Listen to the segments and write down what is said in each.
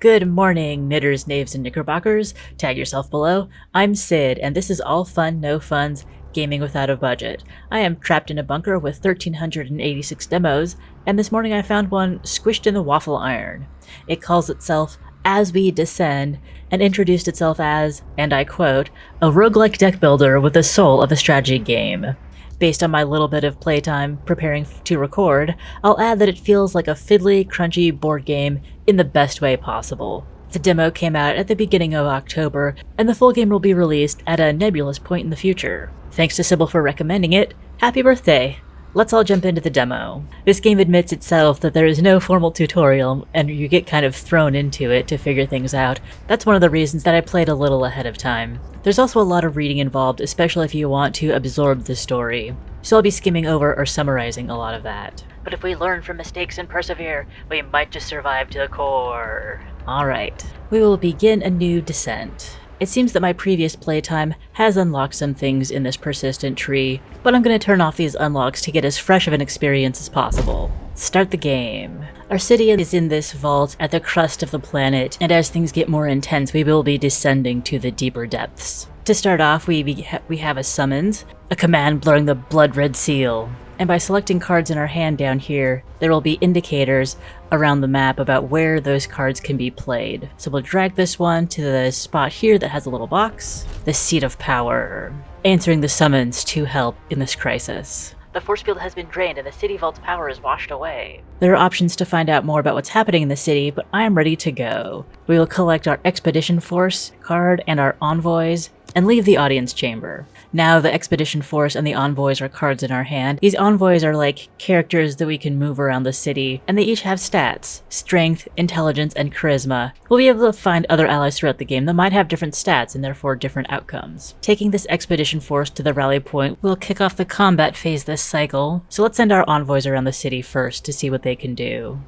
Good morning, knitters, knaves, and knickerbockers. Tag yourself below. I'm Sid, and this is all fun, no funs, gaming without a budget. I am trapped in a bunker with 1,386 demos, and this morning I found one squished in the waffle iron. It calls itself As We Descend, and introduced itself as, and I quote, a roguelike deck builder with the soul of a strategy game. Based on my little bit of playtime preparing to record, I'll add that it feels like a fiddly, crunchy board game in the best way possible. The demo came out at the beginning of October, and the full game will be released at a nebulous point in the future. Thanks to Sybil for recommending it. Happy birthday! Let's all jump into the demo. This game admits itself that there is no formal tutorial, and you get kind of thrown into it to figure things out. That's one of the reasons that I played a little ahead of time. There's also a lot of reading involved, especially if you want to absorb the story. So I'll be skimming over or summarizing a lot of that. But if we learn from mistakes and persevere, we might just survive to the core. Alright, we will begin a new descent. It seems that my previous playtime has unlocked some things in this persistent tree, but I'm going to turn off these unlocks to get as fresh of an experience as possible. Start the game. Our city is in this vault at the crust of the planet, and as things get more intense, we will be descending to the deeper depths. To start off, we have a summons, a command blurring the blood-red seal. And by selecting cards in our hand down here, there will be indicators around the map about where those cards can be played. So we'll drag this one to the spot here that has a little box. The Seat of Power. Answering the summons to help in this crisis. The force field has been drained and the city vault's power is washed away. There are options to find out more about what's happening in the city, but I am ready to go. We will collect our Expedition Force card and our Envoys, and leave the audience chamber. Now the Expedition Force and the Envoys are cards in our hand. These Envoys are like characters that we can move around the city, and they each have stats: strength, intelligence, and charisma. We'll be able to find other allies throughout the game that might have different stats and therefore different outcomes. Taking this Expedition Force to the rally point will kick off the combat phase this cycle, so let's send our Envoys around the city first to see what they can do.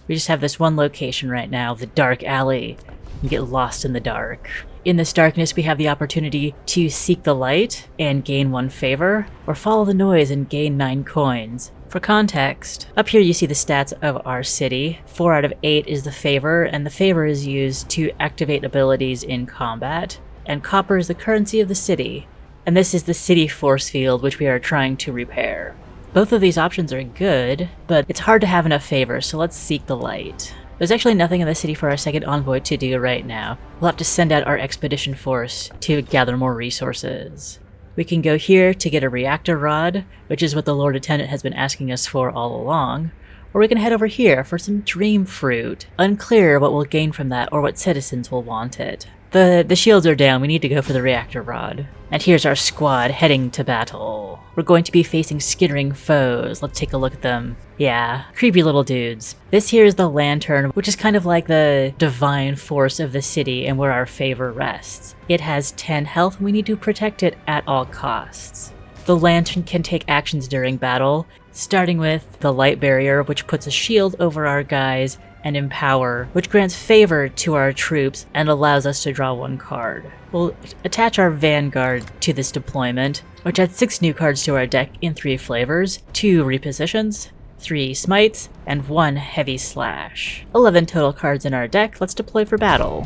We just have this one location right now, the Dark Alley, and get lost in the dark. In this darkness, we have the opportunity to seek the light and gain 1 favor, or follow the noise and gain 9 coins. For context, up here you see the stats of our city. 4 out of 8 is the favor, and the favor is used to activate abilities in combat. And copper is the currency of the city. And this is the city force field, which we are trying to repair. Both of these options are good, but it's hard to have enough favor, so let's seek the light. There's actually nothing in the city for our second envoy to do right now. We'll have to send out our Expedition Force to gather more resources. We can go here to get a reactor rod, which is what the Lord Lieutenant has been asking us for all along, or we can head over here for some dream fruit. Unclear what we'll gain from that or what citizens will want it. The shields are down, we need to go for the reactor rod. And here's our squad heading to battle. We're going to be facing skittering foes. Let's take a look at them. Yeah, creepy little dudes. This here is the lantern, which is kind of like the divine force of the city and where our favor rests. It has 10 health and we need to protect it at all costs. The lantern can take actions during battle, starting with the light barrier, which puts a shield over our guys, and Empower, which grants favor to our troops and allows us to draw 1 card. We'll attach our Vanguard to this deployment, which adds 6 new cards to our deck in 3 flavors, 2 repositions, 3 smites, and 1 heavy slash. 11 total cards in our deck. Let's deploy for battle.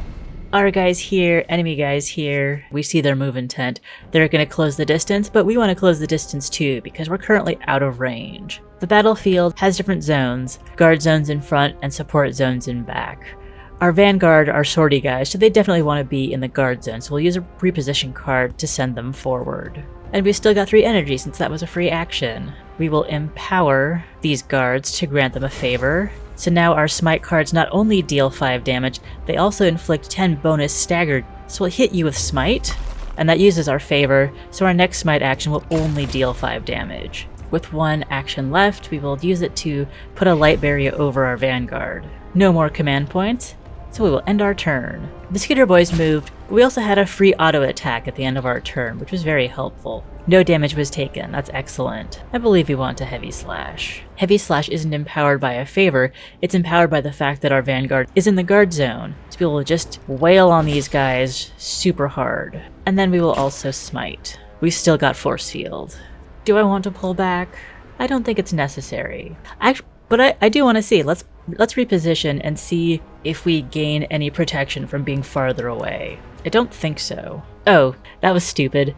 Our guys here, enemy guys here, we see their move intent. They're going to close the distance, but we want to close the distance too because we're currently out of range. The battlefield has different zones, guard zones in front and support zones in back. Our Vanguard are sortie guys, so they definitely want to be in the guard zone, so we'll use a reposition card to send them forward. And we still got 3 energy since that was a free action. We will empower these guards to grant them a favor. So now our smite cards not only deal 5 damage, they also inflict 10 bonus staggered. So we'll hit you with smite, and that uses our favor, so our next smite action will only deal 5 damage. With 1 action left, we will use it to put a light barrier over our Vanguard. No more command points, so we will end our turn. The Skitter Boys moved. We also had a free auto attack at the end of our turn, which was very helpful. No damage was taken, that's excellent. I believe we want a Heavy Slash. Heavy Slash isn't empowered by a favor, it's empowered by the fact that our Vanguard is in the guard zone, to be able to just wail on these guys super hard. And then we will also smite. We've still got Force Field. Do I want to pull back? I don't think it's necessary. But I do want to see. Let's let's reposition and see if we gain any protection from being farther away. I don't think so. Oh, that was stupid.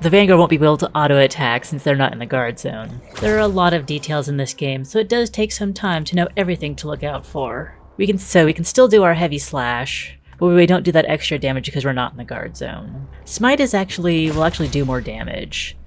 The Vanguard won't be able to auto-attack since they're not in the guard zone. There are a lot of details in this game, so it does take some time to know everything to look out for. We can still do our heavy slash, but we don't do that extra damage because we're not in the guard zone. Smite will actually do more damage,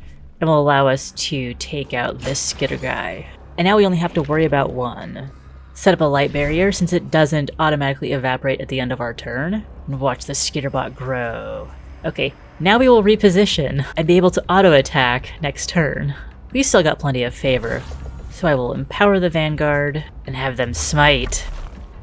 and will allow us to take out this skitter guy. And now we only have to worry about one. Set up a light barrier since it doesn't automatically evaporate at the end of our turn, and watch the skitterbot grow. Okay, now we will reposition and be able to auto-attack next turn. We've still got plenty of favor, so I will empower the Vanguard and have them smite.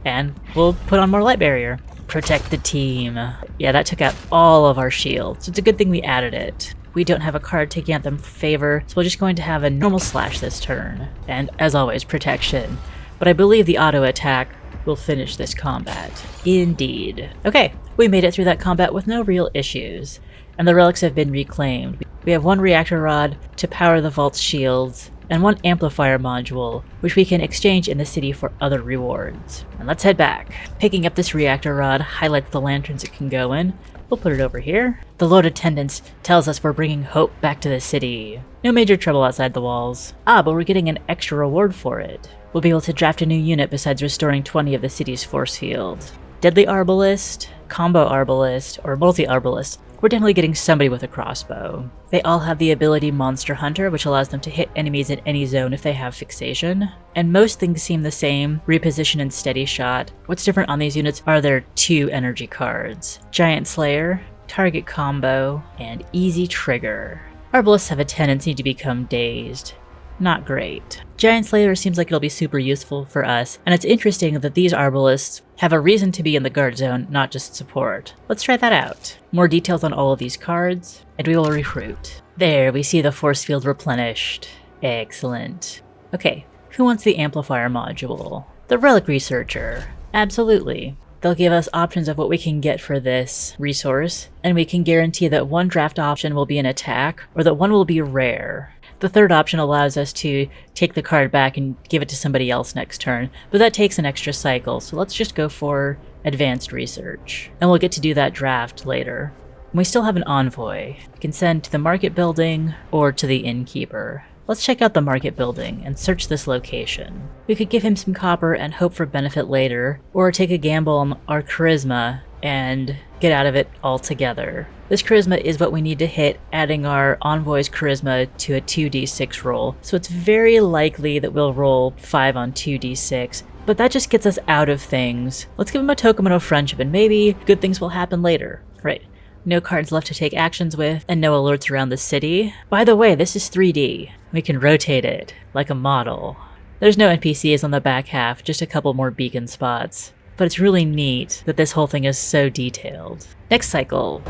And we'll put on more light barrier. Protect the team. Yeah, that took out all of our shields, so it's a good thing we added it. We don't have a card taking out them favor, so we're just going to have a normal slash this turn. And as always, protection. But I believe the auto-attack will finish this combat. Indeed. Okay, we made it through that combat with no real issues, and the relics have been reclaimed. We have one reactor rod to power the vault's shields, and one amplifier module, which we can exchange in the city for other rewards. And let's head back. Picking up this reactor rod highlights the lanterns it can go in. We'll put it over here. The Lord Attendant tells us we're bringing hope back to the city. No major trouble outside the walls. But we're getting an extra reward for it. We'll be able to draft a new unit besides restoring 20 of the city's force field. Deadly Arbalist, Combo Arbalist, or Multi-Arbalist. We're definitely getting somebody with a crossbow. They all have the ability Monster Hunter, which allows them to hit enemies in any zone if they have fixation. And most things seem the same, reposition and steady shot. What's different on these units are their 2 energy cards. Giant Slayer, Target Combo, and Easy Trigger. Arbalists have a tendency to become dazed. Not great. Giant Slayer seems like it'll be super useful for us, and it's interesting that these Arbalists have a reason to be in the guard zone, not just support. Let's try that out. More details on all of these cards, and we will recruit. There, we see the force field replenished. Excellent. Okay, who wants the amplifier module? The Relic Researcher. Absolutely. They'll give us options of what we can get for this resource, and we can guarantee that one draft option will be an attack, or that one will be rare. The third option allows us to take the card back and give it to somebody else next turn, but that takes an extra cycle, so let's just go for advanced research. And we'll get to do that draft later. And we still have an envoy. We can send to the market building or to the innkeeper. Let's check out the market building and search this location. We could give him some copper and hope for benefit later, or take a gamble on our charisma and get out of it altogether. This charisma is what we need to hit, adding our envoy's charisma to a 2d6 roll, so it's very likely that we'll roll 5 on 2d6, but that just gets us out of things. Let's give him a token of friendship and maybe good things will happen later. Right. No cards left to take actions with, and no alerts around the city. By the way, this is 3D. We can rotate it, like a model. There's no NPCs on the back half, just a couple more beacon spots. But it's really neat that this whole thing is so detailed. Next cycle.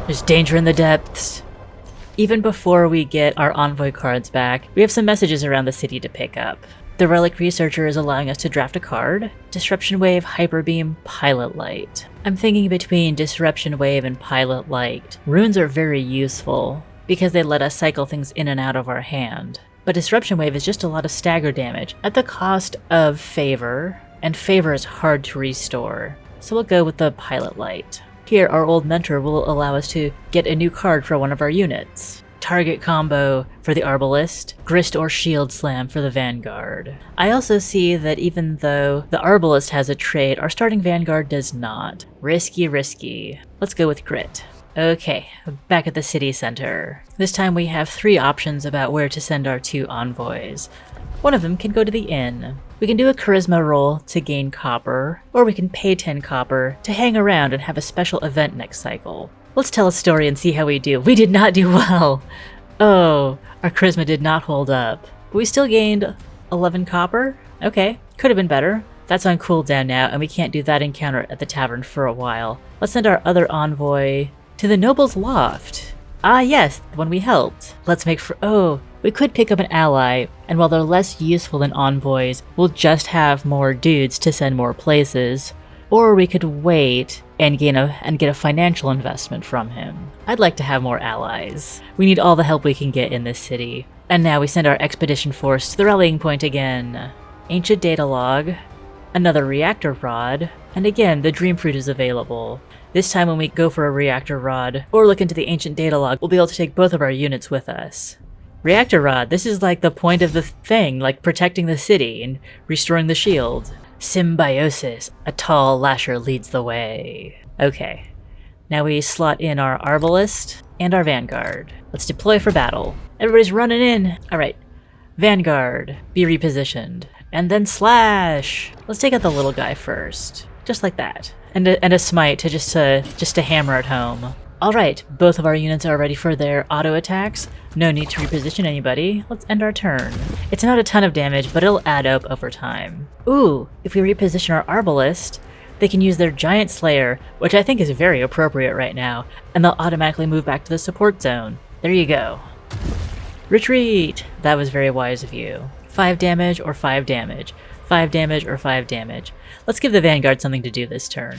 There's danger in the depths. Even before we get our envoy cards back, we have some messages around the city to pick up. The Relic Researcher is allowing us to draft a card. Disruption Wave, Hyper Beam, Pilot Light. I'm thinking between Disruption Wave and Pilot Light. Runes are very useful because they let us cycle things in and out of our hand. But Disruption Wave is just a lot of stagger damage at the cost of favor, and favor is hard to restore. So we'll go with the Pilot Light. Here, our old mentor will allow us to get a new card for one of our units. Target Combo for the Arbalist, Grist or Shield Slam for the Vanguard. I also see that even though the Arbalist has a trait, our starting Vanguard does not. Risky, risky. Let's go with Grit. Okay, back at the city center. This time we have 3 options about where to send our 2 envoys. One of them can go to the inn. We can do a charisma roll to gain copper, or we can pay 10 copper to hang around and have a special event next cycle. Let's tell a story and see how we do. We did not do well. Oh, our charisma did not hold up. But we still gained 11 copper? Okay, could have been better. That's on cooldown now, and we can't do that encounter at the tavern for a while. Let's send our other envoy to the Noble's Loft. Ah yes, the one we helped. Let's make we could pick up an ally, and while they're less useful than envoys, we'll just have more dudes to send more places. Or we could wait and get a financial investment from him. I'd like to have more allies. We need all the help we can get in this city. And now we send our expedition force to the rallying point again. Ancient data log. another reactor rod, and again, the dream fruit is available. This time when we go for a reactor rod, or look into the ancient data log, we'll be able to take both of our units with us. Reactor rod, this is like the point of the thing, like protecting the city and restoring the shield. Symbiosis, a tall lasher leads the way. Okay, now we slot in our Arbalist and our Vanguard. Let's deploy for battle. Everybody's running in. All right, Vanguard, be repositioned. And then slash. Let's take out the little guy first, just like that. And a smite to just to hammer it home. All right, both of our units are ready for their auto attacks. No need to reposition anybody. Let's end our turn. It's not a ton of damage, but it'll add up over time. Ooh, if we reposition our Arbalist, they can use their Giant Slayer, which I think is very appropriate right now, and they'll automatically move back to the support zone. There you go. Retreat! That was very wise of you. 5 damage or 5 damage. 5 damage or 5 damage. Let's give the Vanguard something to do this turn.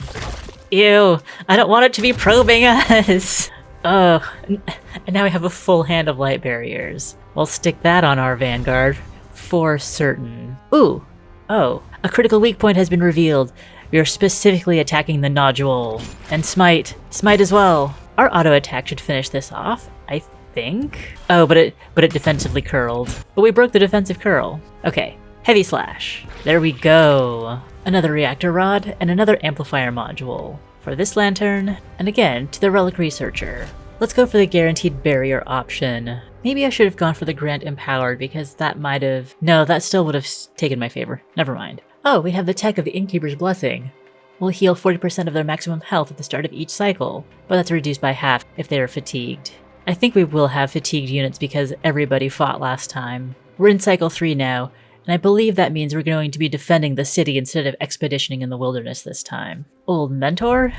Ew! I don't want it to be probing us! Oh, and now we have a full hand of light barriers. We'll stick that on our Vanguard for certain. Ooh! Oh, a critical weak point has been revealed. We are specifically attacking the nodule. And smite. Smite as well. Our auto attack should finish this off, I think. Oh, but it defensively curled. But we broke the defensive curl. Okay, heavy slash. There we go. Another reactor rod and another amplifier module. For this lantern, and again, to the relic researcher. Let's go for the guaranteed barrier option. Maybe I should have gone for the Grant Empowered because that might have... No, that still would have taken my favor. Never mind. Oh, we have the tech of the Innkeeper's Blessing. We'll heal 40% of their maximum health at the start of each cycle, but that's reduced by half if they are fatigued. I think we will have fatigued units because everybody fought last time. We're in cycle 3 now, and I believe that means we're going to be defending the city instead of expeditioning in the wilderness this time. Old Mentor,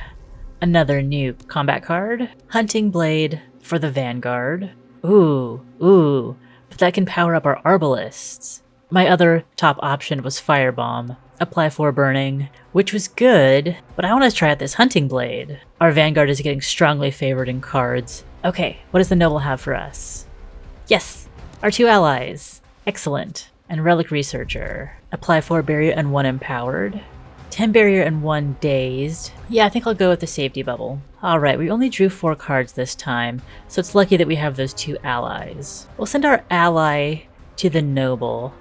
another new combat card, Hunting Blade for the Vanguard. Ooh, but that can power up our Arbalists. My other top option was Firebomb, apply 4 burning, which was good, but I want to try out this Hunting Blade. Our Vanguard is getting strongly favored in cards. Okay, what does the Noble have for us? Yes, our 2 allies. Excellent. And Relic Researcher. Apply 4 barrier and 1 empowered. 10 barrier and 1 dazed. Yeah, I think I'll go with the safety bubble. Alright, we only drew 4 cards this time, so it's lucky that we have those 2 allies. We'll send our ally to the Noble.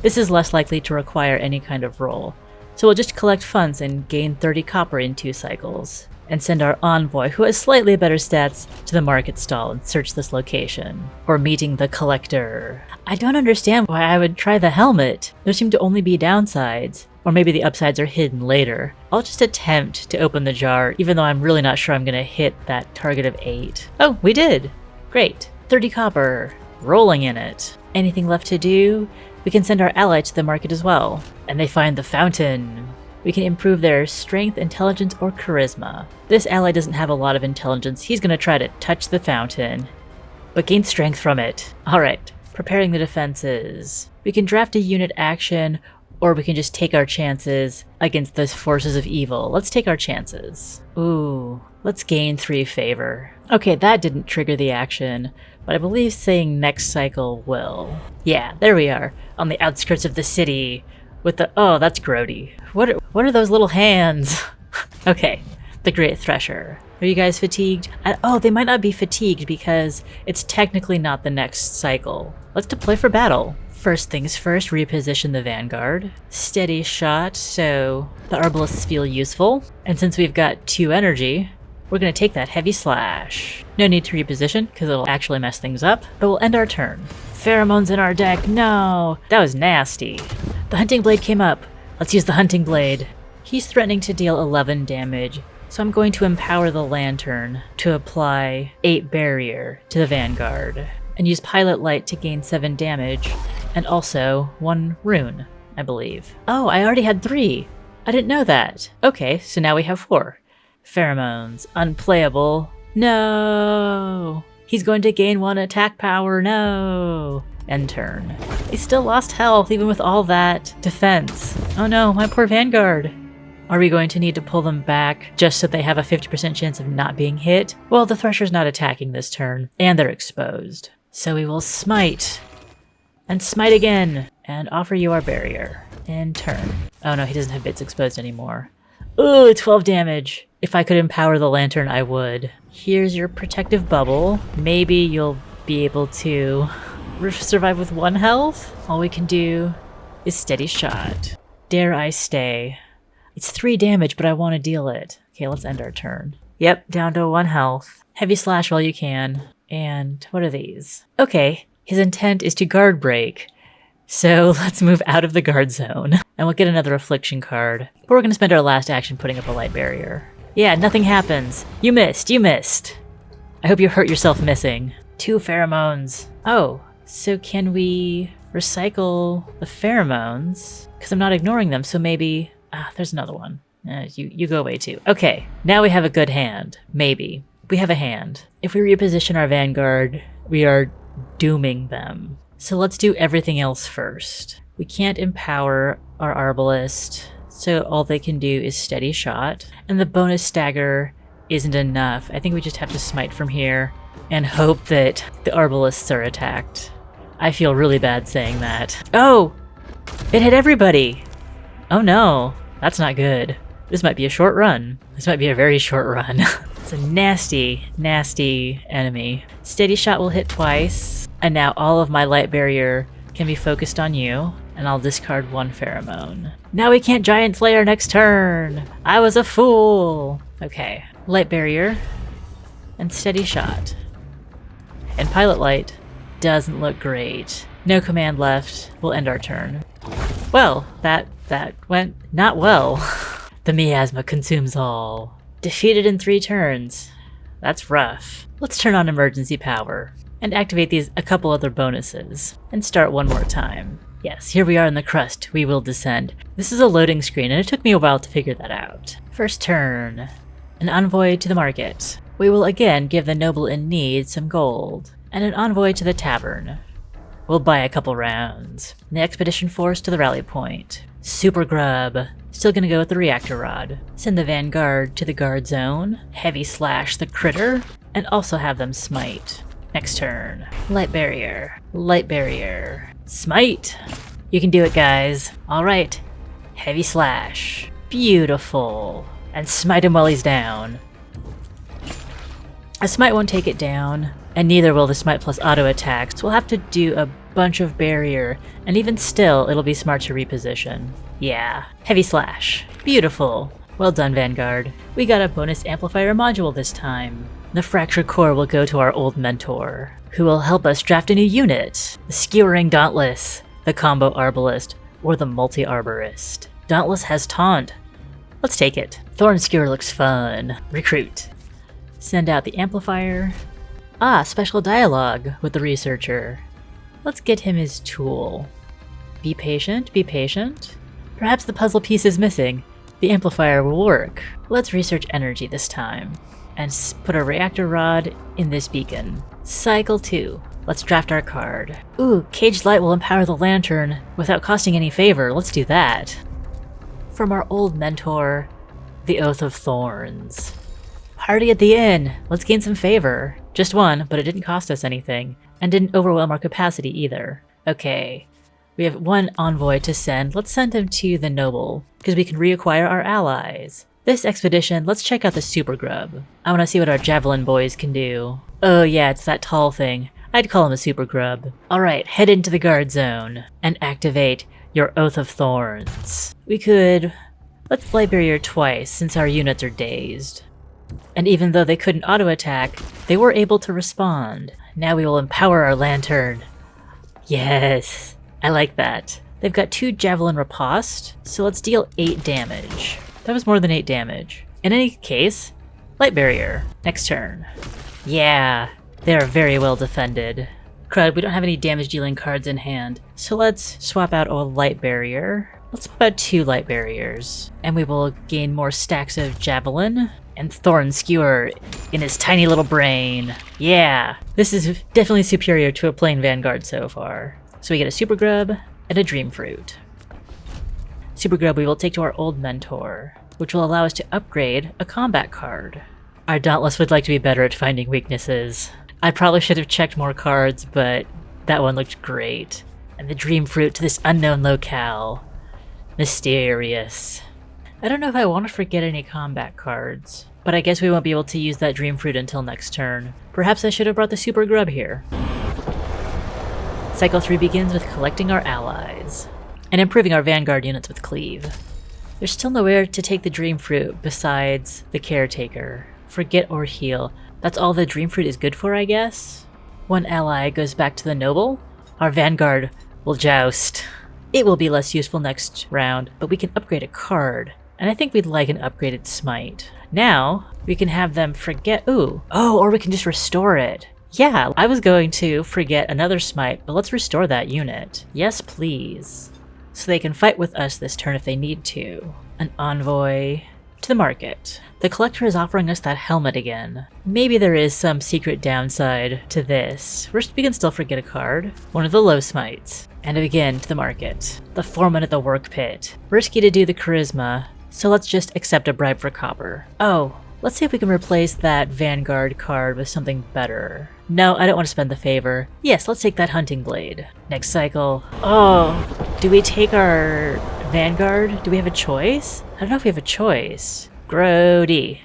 This is less likely to require any kind of roll, so we'll just collect funds and gain 30 copper in 2 cycles. And send our envoy, who has slightly better stats, to the market stall and search this location. Or meeting the collector. I don't understand why I would try the helmet. There seem to only be downsides. Or maybe the upsides are hidden later. I'll just attempt to open the jar, even though I'm really not sure I'm gonna hit that target of 8. Oh, we did! Great. 30 copper. Rolling in it. Anything left to do? We can send our ally to the market as well. And they find the fountain. We can improve their strength, intelligence, or charisma. This ally doesn't have a lot of intelligence. He's gonna try to touch the fountain, but gain strength from it. Alright, preparing the defenses. We can draft a unit action, or we can just take our chances against the forces of evil. Let's take our chances. Ooh, let's gain 3 favor. Okay, that didn't trigger the action, but I believe saying next cycle will. Yeah, there we are, on the outskirts of the city. With the... Oh, that's grody. What are those little hands? Okay, the Great Thresher. Are you guys fatigued? Oh, they might not be fatigued because it's technically not the next cycle. Let's deploy for battle. First things first, reposition the Vanguard. Steady shot, so the Arbalists feel useful. And since we've got 2 energy, we're gonna take that heavy slash. No need to reposition, because it'll actually mess things up, but we'll end our turn. Pheromones in our deck, no! That was nasty. The Hunting Blade came up. Let's use the Hunting Blade. He's threatening to deal 11 damage, so I'm going to empower the Lantern to apply 8 barrier to the Vanguard, and use Pilot Light to gain 7 damage, and also 1 rune, I believe. Oh, I already had 3! I didn't know that. Okay, so now we have 4. Pheromones, unplayable. No! He's going to gain 1 attack power, no! End turn. He still lost health even with all that defense. Oh no, my poor Vanguard. Are we going to need to pull them back just so they have a 50% chance of not being hit? Well, the Thresher's not attacking this turn, and they're exposed. So we will smite. And smite again, and offer you our barrier. And turn. Oh no, he doesn't have bits exposed anymore. Ooh, 12 damage. If I could empower the lantern, I would. Here's your protective bubble. Maybe you'll be able to survive with 1 health. All we can do is steady shot. Dare I stay? It's 3 damage, but I want to deal it. Okay, let's end our turn. Yep, down to 1 health. Heavy slash while you can. And what are these? Okay, his intent is to guard break. So let's move out of the guard zone. And we'll get another affliction card. But we're going to spend our last action putting up a light barrier. Yeah, nothing happens. You missed, you missed. I hope you hurt yourself missing. 2 pheromones. Oh, so can we recycle the pheromones? Because I'm not ignoring them, so maybe... there's another one. You go away too. Okay, now we have a good hand. Maybe. We have a hand. If we reposition our vanguard, we are dooming them. So let's do everything else first. We can't empower our arbalist, so all they can do is steady shot. And the bonus stagger isn't enough. I think we just have to smite from here and hope that the arbalists are attacked. I feel really bad saying that. Oh! It hit everybody! Oh no, that's not good. This might be a short run. This might be a very short run. It's a nasty, nasty enemy. Steady shot will hit twice, and now all of my light barrier can be focused on you, and I'll discard 1 pheromone. Now we can't Giant Slay our next turn! I was a fool! Okay, light barrier, and steady shot. And pilot light doesn't look great. No command left. We'll end our turn. Well, that went not well. The miasma consumes all. Defeated in 3 turns. That's rough. Let's turn on emergency power and activate a couple other bonuses and start one more time. Yes, here we are in the crust. We will descend. This is a loading screen and it took me a while to figure that out. First turn. An envoy to the market. We will again give the noble in need some gold. And an envoy to the tavern. We'll buy a couple rounds. And the expedition force to the rally point. Super grub. Still gonna go with the reactor rod. Send the vanguard to the guard zone. Heavy slash the critter. And also have them smite. Next turn. Light barrier. Light barrier. Smite! You can do it, guys. Alright. Heavy slash. Beautiful. And smite him while he's down. A smite won't take it down. And neither will the smite plus auto attack, so we'll have to do a bunch of barrier, and even still, it'll be smart to reposition. Yeah. Heavy slash. Beautiful. Well done, Vanguard. We got a bonus amplifier module this time. The fractured core will go to our old mentor, who will help us draft a new unit. The Skewering Dauntless, the Combo Arbalist, or the Multi-Arborist. Dauntless has taunt. Let's take it. Thorn Skewer looks fun. Recruit. Send out the amplifier. Special dialogue with the researcher. Let's get him his tool. Be patient, be patient. Perhaps the puzzle piece is missing. The amplifier will work. Let's research energy this time. And put a reactor rod in this beacon. Cycle 2. Let's draft our card. Ooh, Caged Light will empower the lantern without costing any favor. Let's do that. From our old mentor, the Oath of Thorns. Party at the inn! Let's gain some favor. Just 1, but it didn't cost us anything, and didn't overwhelm our capacity either. Okay, we have 1 envoy to send. Let's send him to the noble, because we can reacquire our allies. This expedition, let's check out the super grub. I want to see what our javelin boys can do. Oh yeah, it's that tall thing. I'd call him a super grub. Alright, head into the guard zone, and activate your Oath of Thorns. We could... let's light barrier twice, since our units are dazed. And even though they couldn't auto-attack, they were able to respond. Now we will empower our lantern. Yes, I like that. They've got 2 Javelin Riposte, so let's deal 8 damage. That was more than 8 damage. In any case, Light Barrier. Next turn. Yeah, they are very well defended. Crud, we don't have any damage-dealing cards in hand, so let's swap out a Light Barrier. Let's swap out 2 Light Barriers, and we will gain more stacks of Javelin. And Thorn Skewer in his tiny little brain. Yeah, this is definitely superior to a plain Vanguard so far. So we get a Super Grub and a Dream Fruit. Super Grub we will take to our old mentor, which will allow us to upgrade a combat card. Our Dauntless would like to be better at finding weaknesses. I probably should have checked more cards, but that one looked great. And the Dream Fruit to this unknown locale. Mysterious. I don't know if I want to forget any combat cards, but I guess we won't be able to use that dream fruit until next turn. Perhaps I should have brought the super grub here. Cycle 3 begins with collecting our allies and improving our vanguard units with cleave. There's still nowhere to take the dream fruit besides the caretaker. Forget or heal. That's all the dream fruit is good for, I guess? One ally goes back to the noble. Our vanguard will joust. It will be less useful next round, but we can upgrade a card. And I think we'd like an upgraded smite. Now, we can have them forget. Ooh. Oh, or we can just restore it. Yeah, I was going to forget another smite, but let's restore that unit. Yes, please. So they can fight with us this turn if they need to. An envoy to the market. The collector is offering us that helmet again. Maybe there is some secret downside to this. First, we can still forget a card. One of the low smites. And again to the market. The foreman at the work pit. Risky to do the charisma, so let's just accept a bribe for copper. Oh, let's see if we can replace that vanguard card with something better. No, I don't want to spend the favor. Yes, let's take that hunting blade. Next cycle. Oh, do we take our vanguard? Do we have a choice? I don't know if we have a choice. Grody.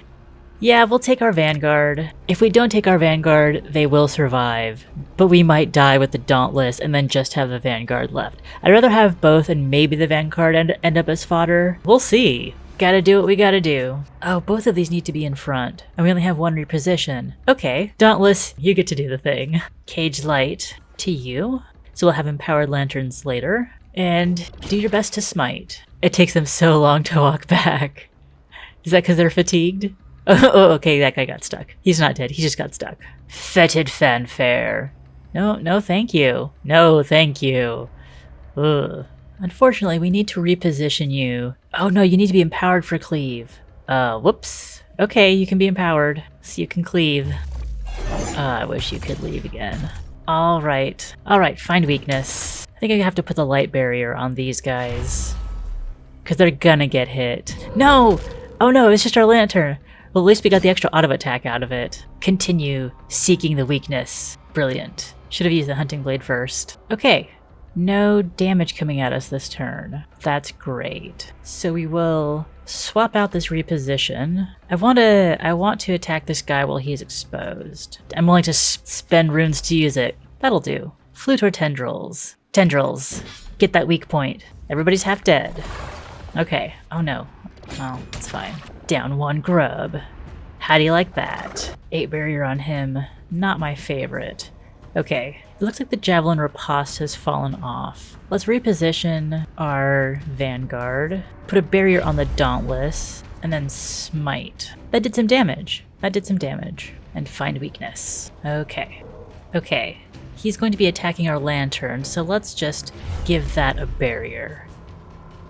Yeah, we'll take our vanguard. If we don't take our vanguard, they will survive. But we might die with the dauntless and then just have the vanguard left. I'd rather have both and maybe the vanguard end up as fodder. We'll see. Gotta do what we gotta do. Oh, both of these need to be in front. And we only have one reposition. Okay, dauntless, you get to do the thing. Cage light to you. So we'll have empowered lanterns later. And do your best to smite. It takes them so long to walk back. Is that because they're fatigued? Oh, okay, that guy got stuck. He's not dead, he just got stuck. Fetid fanfare. No, thank you. No, thank you. Ugh. Unfortunately, we need to reposition you. Oh no, you need to be empowered for cleave. Whoops. Okay, you can be empowered, so you can cleave. I wish you could leave again. Alright, find weakness. I think I have to put the light barrier on these guys. Because they're gonna get hit. No! Oh no, it's just our lantern. Well, at least we got the extra auto attack out of it. Continue seeking the weakness. Brilliant. Should have used the hunting blade first. Okay. No damage coming at us this turn. That's great. So we will swap out this reposition. I want to attack this guy while he's exposed. I'm willing to spend runes to use it. That'll do. Flute or tendrils? Tendrils. Get that weak point. Everybody's half dead. Okay. Oh no. Oh, it's fine. Down one grub. How do you like that? 8 barrier on him. Not my favorite. Okay. It looks like the javelin riposte has fallen off. Let's reposition our vanguard. Put a barrier on the dauntless. And then smite. That did some damage. And find weakness. Okay. Okay. He's going to be attacking our lantern, so let's just give that a barrier.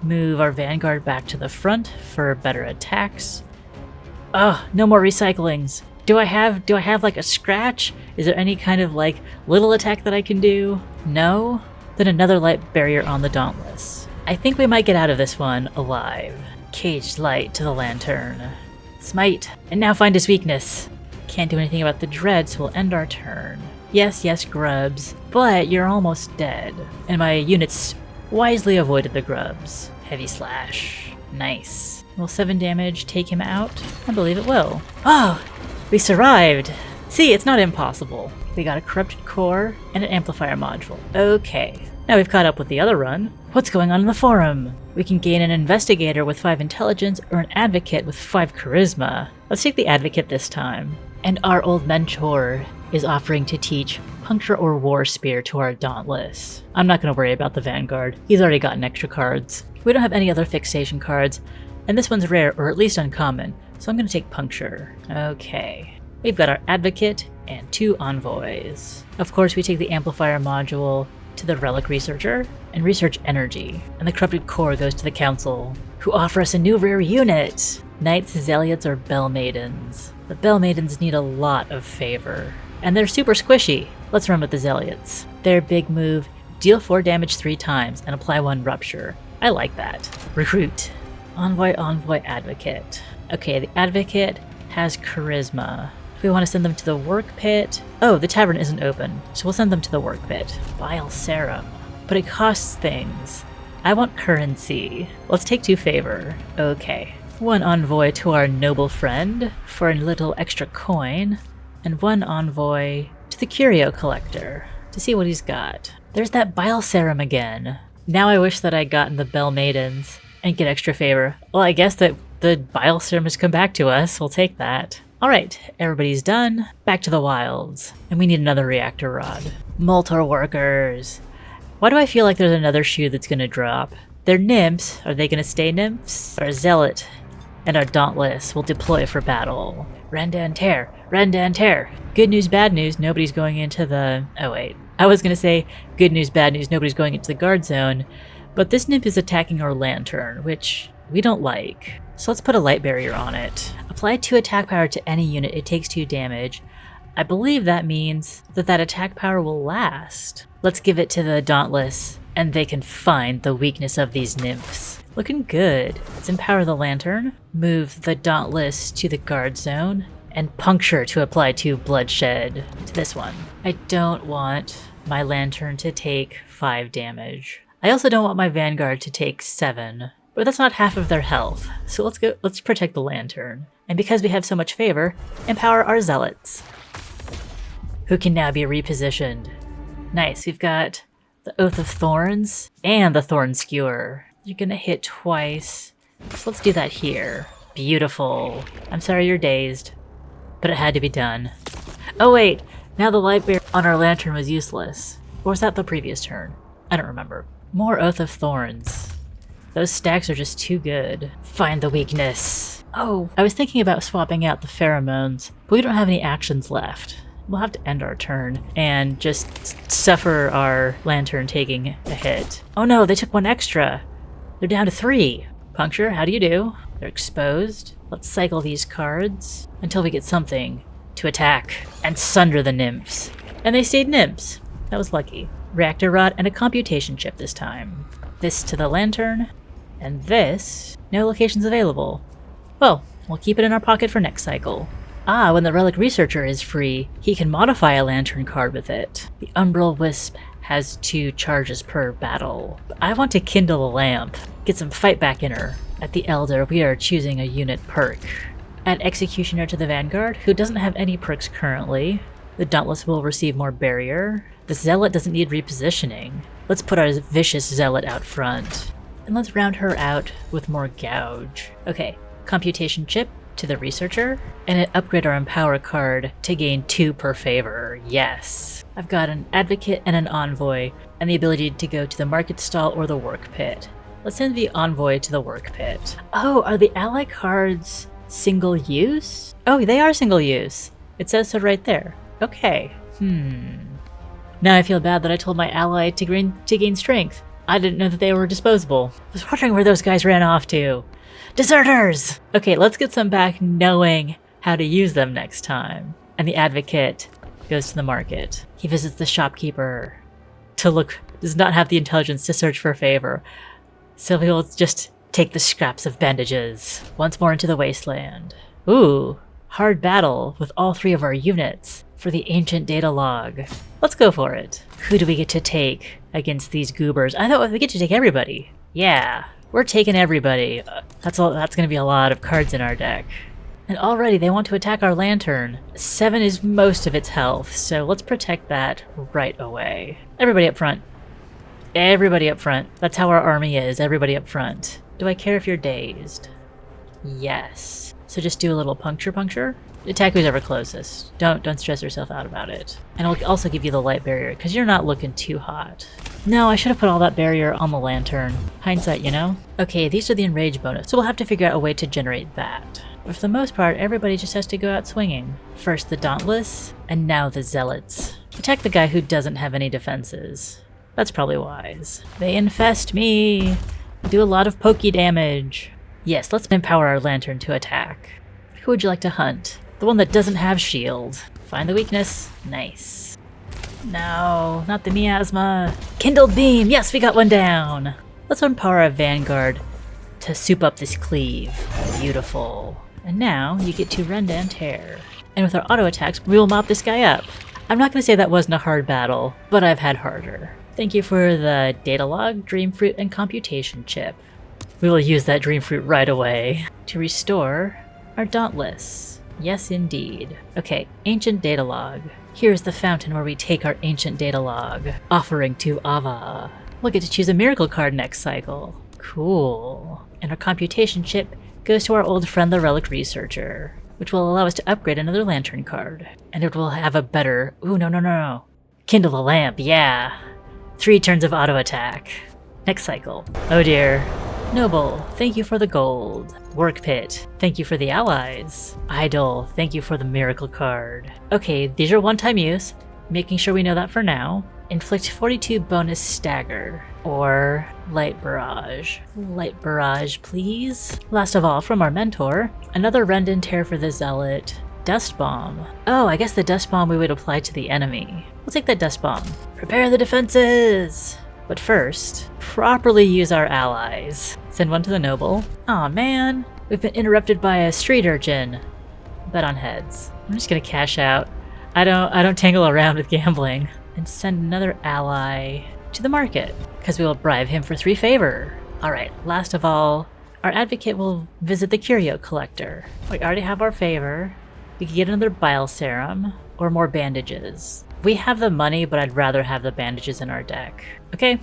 Move our vanguard back to the front for better attacks. Oh, no more recyclings. Do I have like a scratch? Is there any kind of like little attack that I can do? No? Then another light barrier on the dauntless. I think we might get out of this one alive. Caged light to the lantern. Smite, and now find his weakness. Can't do anything about the dread, so we'll end our turn. Yes, grubs, but you're almost dead. And my units wisely avoided the grubs. Heavy slash. Nice. Will 7 damage take him out? I believe it will. Oh, we survived. See, it's not impossible. We got a corrupted core and an amplifier module. Okay. Now we've caught up with the other run. What's going on in the forum? We can gain an investigator with 5 intelligence or an advocate with 5 charisma. Let's take the advocate this time. And our old mentor is offering to teach puncture or war spear to our dauntless. I'm not going to worry about the vanguard. He's already gotten extra cards. We don't have any other fixation cards, and this one's rare or at least uncommon, so I'm going to take puncture. Okay. We've got our advocate and 2 envoys. Of course, we take the amplifier module to the relic researcher and research energy, and the corrupted core goes to the council, who offer us a new rare unit. Knights, zealots, or bell maidens. The bell maidens need a lot of favor. And they're super squishy. Let's run with the zealots. Their big move, deal 4 damage 3 times and apply 1 rupture. I like that. Recruit. Envoy, advocate. Okay, the advocate has charisma. If we want to send them to the work pit... Oh, the tavern isn't open, so we'll send them to the work pit. Bile serum. But it costs things. I want currency. Let's take 2 favor. Okay. 1 envoy to our noble friend for a little extra coin, and 1 envoy to the curio collector to see what he's got. There's that bile serum again. Now I wish that I'd gotten the Bell Maidens and get extra favor. Well, I guess that the bile serum has come back to us. We'll take that. Alright, everybody's done. Back to the wilds. And we need another reactor rod. Moltor workers. Why do I feel like there's another shoe that's gonna drop? They're nymphs. Are they gonna stay nymphs? Our zealot and our dauntless will deploy for battle. Randan tear! Randan tear! Good news, bad news, nobody's going into the... Oh wait. I was gonna say, good news, bad news, nobody's going into the guard zone. But this nymph is attacking our lantern, which we don't like. So let's put a light barrier on it. Apply 2 attack power to any unit, it takes 2 damage. I believe that means that attack power will last. Let's give it to the dauntless, and they can find the weakness of these nymphs. Looking good. Let's empower the lantern, move the dauntless to the guard zone, and puncture to apply 2 bloodshed to this one. I don't want my lantern to take 5 damage. I also don't want my vanguard to take 7, but that's not half of their health. So let's protect the lantern. And because we have so much favor, empower our zealots, who can now be repositioned. Nice, we've got the Oath of Thorns and the Thorn Skewer. You're gonna hit twice, so let's do that here. Beautiful. I'm sorry you're dazed, but it had to be done. Oh wait, now the light bearer on our lantern was useless. Or was that the previous turn? I don't remember. More Oath of Thorns. Those stacks are just too good. Find the weakness. Oh, I was thinking about swapping out the pheromones, but we don't have any actions left. We'll have to end our turn and just suffer our lantern taking a hit. Oh no, they took 1 extra. They're down to 3. Puncture, how do you do? They're exposed. Let's cycle these cards until we get something to attack and sunder the nymphs. And they stayed nymphs. That was lucky. Reactor rod and a computation chip this time. This to the lantern, and this, no locations available. Well, we'll keep it in our pocket for next cycle. Ah, when the Relic Researcher is free, he can modify a lantern card with it. The Umbral Wisp has 2 charges per battle. I want to kindle a lamp, get some fight back in her. At the Elder, we are choosing a unit perk. Add Executioner to the Vanguard, who doesn't have any perks currently. The Dauntless will receive more barrier. The Zealot doesn't need repositioning. Let's put our Vicious Zealot out front. And let's round her out with more Gouge. Okay, Computation Chip to the Researcher, and it upgrade our Empower card to gain 2 per favor. Yes. I've got an Advocate and an Envoy, and the ability to go to the Market Stall or the Work Pit. Let's send the Envoy to the Work Pit. Oh, are the ally cards single use? Oh, they are single use. It says so right there. Okay. Now I feel bad that I told my ally to gain strength. I didn't know that they were disposable. I was wondering where those guys ran off to. Deserters! Okay, let's get some back knowing how to use them next time. And the Advocate goes to the market. He visits the shopkeeper does not have the intelligence to search for favor. So he'll just take the scraps of bandages. Once more into the wasteland. Ooh, hard battle with all 3 of our units for the ancient data log. Let's go for it. Who do we get to take against these goobers? I thought we get to take everybody. Yeah, we're taking everybody. That's gonna be a lot of cards in our deck. And already they want to attack our lantern. 7 is most of its health, so let's protect that right away. Everybody up front. Everybody up front. That's how our army is, everybody up front. Do I care if you're dazed? Yes. So just do a little puncture. Attack who's ever closest. Don't stress yourself out about it. And I'll also give you the light barrier, because you're not looking too hot. No, I should have put all that barrier on the lantern. Hindsight, you know? Okay, these are the enrage bonus, so we'll have to figure out a way to generate that. But for the most part, everybody just has to go out swinging. First the Dauntless, and now the Zealots. Attack the guy who doesn't have any defenses. That's probably wise. They infest me! Do a lot of pokey damage. Yes, let's empower our lantern to attack. Who would you like to hunt? The one that doesn't have shield. Find the weakness. Nice. No, not the miasma. Kindled beam! Yes, we got one down! Let's empower our Vanguard to soup up this cleave. Beautiful. And now you get to rend and tear. And with our auto attacks, we will mop this guy up. I'm not going to say that wasn't a hard battle, but I've had harder. Thank you for the data log, dream fruit, and computation chip. We will use that dream fruit right away to restore our dauntless. Yes, indeed. Okay, ancient data log. Here's the fountain where we take our ancient data log, offering to Ava. We'll get to choose a miracle card next cycle. Cool. And our computation chip goes to our old friend the Relic Researcher, which will allow us to upgrade another lantern card. And it will have a better... Ooh, no. Kindle the lamp, yeah. 3 turns of auto attack. Next cycle. Oh dear. Noble, thank you for the gold. Work Pit, thank you for the allies. Idol, thank you for the miracle card. Okay, these are one-time use, making sure we know that for now. Inflict 42 bonus stagger, or light barrage. Light barrage, please. Last of all, from our mentor, another rend and tear for the zealot. Dust bomb. Oh, I guess the dust bomb we would apply to the enemy. We'll take that dust bomb. Prepare the defenses! But first, properly use our allies. Send one to the noble. Aw man, we've been interrupted by a street urchin. Bet on heads. I'm just gonna cash out. I don't tangle around with gambling. And send another ally to the market, because we will bribe him for 3 favor. Alright, last of all, our advocate will visit the curio collector. We already have our favor. We could get another bile serum, or more bandages. We have the money, but I'd rather have the bandages in our deck. Okay,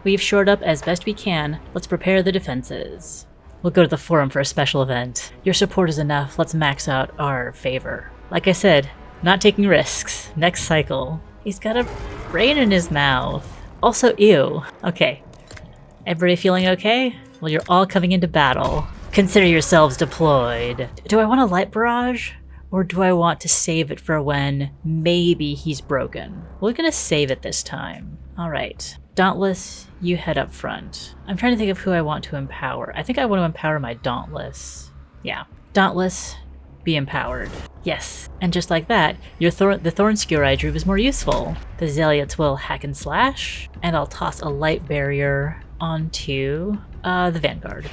we've shored up as best we can. Let's prepare the defenses. We'll go to the forum for a special event. Your support is enough. Let's max out our favor. Like I said, not taking risks. Next cycle. He's got a brain in his mouth. Also, ew. Okay. Everybody feeling okay? Well, you're all coming into battle. Consider yourselves deployed. Do I want a light barrage? Or do I want to save it for when maybe he's broken? We're gonna save it this time. Alright. Dauntless, you head up front. I'm trying to think of who I want to empower. I think I want to empower my Dauntless. Yeah. Dauntless, be empowered. Yes. And just like that, the Thorn Skewer I drew is more useful. The Zealots will hack and slash, and I'll toss a light barrier onto the Vanguard.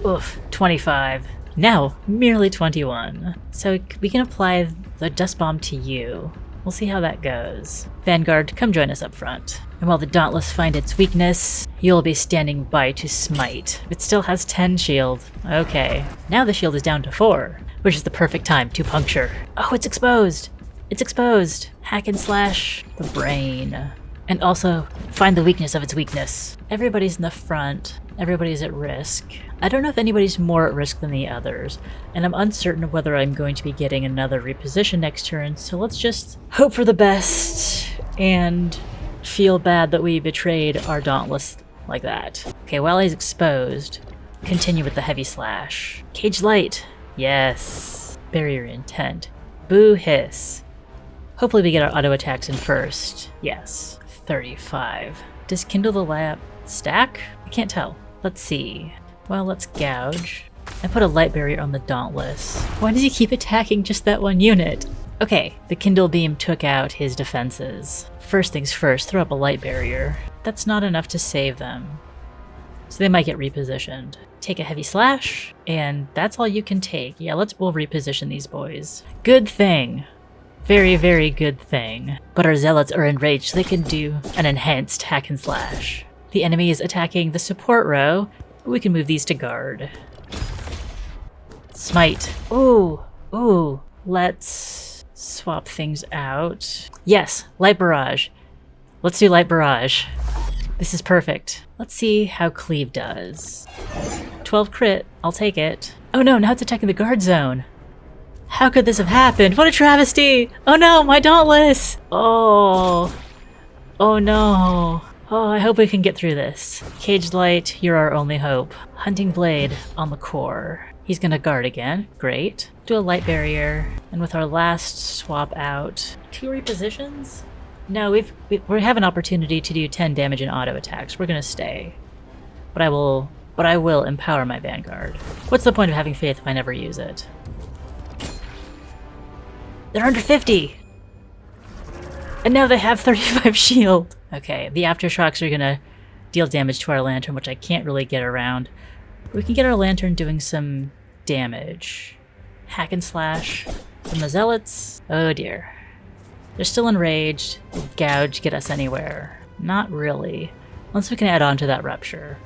Oof, 25. Now, merely 21. So we can apply the Dust Bomb to you. We'll see how that goes. Vanguard, come join us up front. And while the Dauntless find its weakness, you'll be standing by to smite. It still has 10 shield. Okay. Now the shield is down to 4, which is the perfect time to puncture. Oh, it's exposed! It's exposed! Hack and slash the brain. And also, find the weakness of its weakness. Everybody's in the front. Everybody's at risk. I don't know if anybody's more at risk than the others, and I'm uncertain of whether I'm going to be getting another reposition next turn, so let's just hope for the best and feel bad that we betrayed our Dauntless like that. Okay, while he's exposed, continue with the heavy slash. Cage light. Yes. Barrier intent. Boo hiss. Hopefully we get our auto attacks in first. Yes. 35. Does Kindle the Lamp stack? I can't tell. Let's see. Well, let's gouge. I put a light barrier on the Dauntless. Why does he keep attacking just that one unit? Okay, the Kindle Beam took out his defenses. First things first, throw up a light barrier. That's not enough to save them. So they might get repositioned. Take a heavy slash, and that's all you can take. Yeah, we'll reposition these boys. Good thing. Very, very good thing. But our Zealots are enraged, so they can do an enhanced hack and slash. The enemy is attacking the support row, but we can move these to guard. Smite. Ooh, ooh. Let's swap things out. Yes, light barrage. Let's do light barrage. This is perfect. Let's see how cleave does. 12 crit, I'll take it. Oh no, now it's attacking the guard zone. How could this have happened? What a travesty! Oh no, my Dauntless! Oh. Oh no. Oh, I hope we can get through this. Caged Light, you're our only hope. Hunting Blade on the core. He's gonna guard again. Great. Do a light barrier. And with our last swap out... 2 repositions? No, we have an opportunity to do 10 damage in auto attacks. We're gonna stay. But I will empower my Vanguard. What's the point of having faith if I never use it? They're under 50! And now they have 35 shield! Okay, the aftershocks are gonna deal damage to our lantern, which I can't really get around. We can get our lantern doing some damage. Hack and slash from the Zealots. Oh dear. They're still enraged. Gouge get us anywhere. Not really. Unless we can add on to that rupture.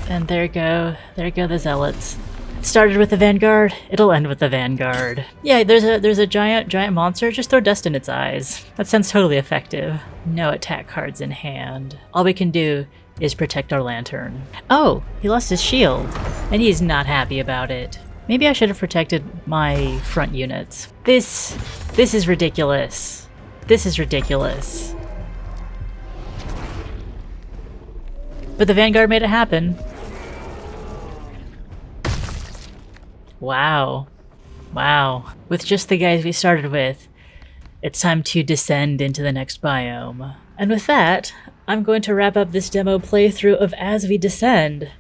And there go the zealots. It started with the vanguard, it'll end with the vanguard. Yeah, there's a giant monster, just throw dust in its eyes. That sounds totally effective. No attack cards in hand. All we can do is protect our lantern. Oh, he lost his shield, and he's not happy about it. Maybe I should have protected my front units. This is ridiculous. This is ridiculous. But the vanguard made it happen. Wow. Wow. With just the guys we started with, it's time to descend into the next biome. And with that, I'm going to wrap up this demo playthrough of As We Descend.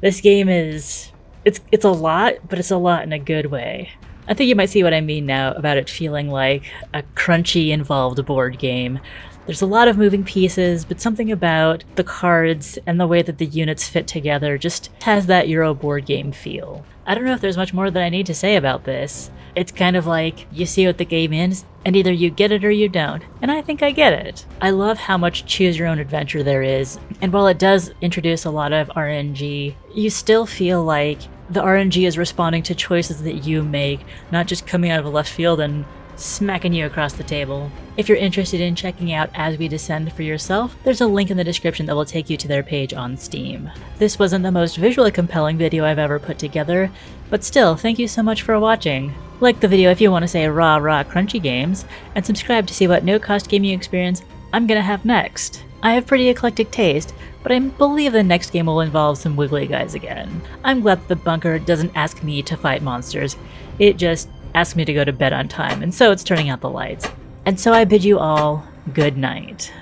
This game is... It's a lot, but it's a lot in a good way. I think you might see what I mean now about it feeling like a crunchy, involved board game. There's a lot of moving pieces, but something about the cards and the way that the units fit together just has that Euro board game feel. I don't know if there's much more that I need to say about this. It's kind of like, you see what the game is, and either you get it or you don't. And I think I get it. I love how much choose your own adventure there is, and while it does introduce a lot of RNG, you still feel like the RNG is responding to choices that you make, not just coming out of left field and smacking you across the table. If you're interested in checking out As We Descend for yourself, there's a link in the description that will take you to their page on Steam. This wasn't the most visually compelling video I've ever put together, but still, thank you so much for watching. Like the video if you want to say rah crunchy games, and subscribe to see what no-cost gaming experience I'm gonna have next. I have pretty eclectic taste, but I believe the next game will involve some wiggly guys again. I'm glad that the bunker doesn't ask me to fight monsters, it just asks me to go to bed on time, and so it's turning out the lights. And so I bid you all good night.